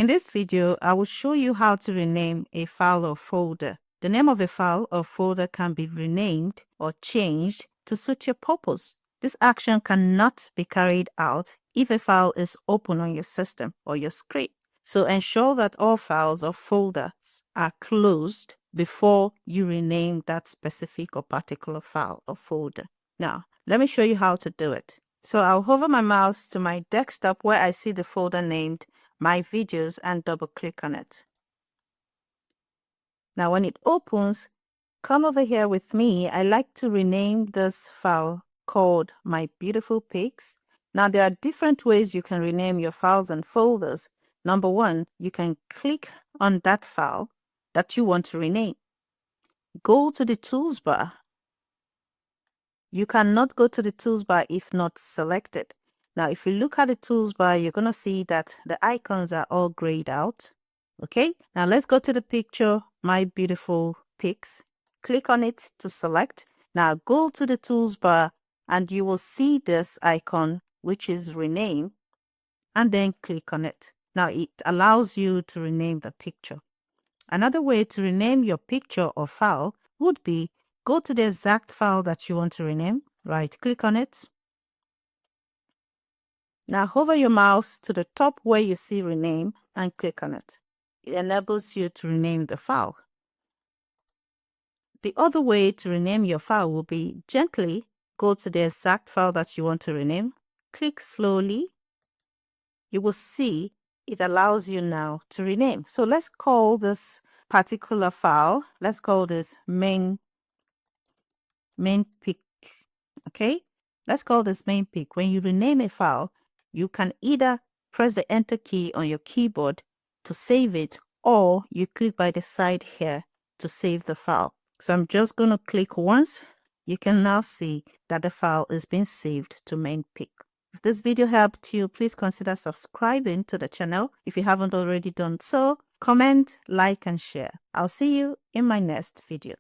In this video, I will show you how to rename a file or folder. The name of a file or folder can be renamed or changed to suit your purpose. This action cannot be carried out if a file is open on your system or your screen. So ensure that all files or folders are closed before you rename that specific or particular file or folder. Now, let me show you how to do it. So I'll hover my mouse to my desktop where I see the folder named My Videos and double click on it. Now when it opens, come over here with me. I like to rename this file called My Beautiful Pics. Now there are different ways you can rename your files and folders. Number one, you can click on that file that you want to rename. Go to the tools bar. You cannot go to the tools bar if not selected. Now, if you look at the tools bar, you're going to see that the icons are all grayed out. Okay, now let's go to the picture, My Beautiful Pics. Click on it to select. Now go to the tools bar and you will see this icon, which is rename, and then click on it. Now it allows you to rename the picture. Another way to rename your picture or file would be go to the exact file that you want to rename, right click on it. Now hover your mouse to the top where you see rename and click on it. It enables you to rename the file. The other way to rename your file will be gently go to the exact file that you want to rename, click slowly. You will see it allows you now to rename. So let's call this particular file, let's call this main pic. Okay, let's call this main pic. When you rename a file, you can either press the enter key on your keyboard to save it, or you click by the side here to save the file. So I'm just going to click once. You can now see that the file is being saved to main pic. If this video helped you, please consider subscribing to the channel if you haven't already done so. Comment, like, and share. I'll see you in my next video.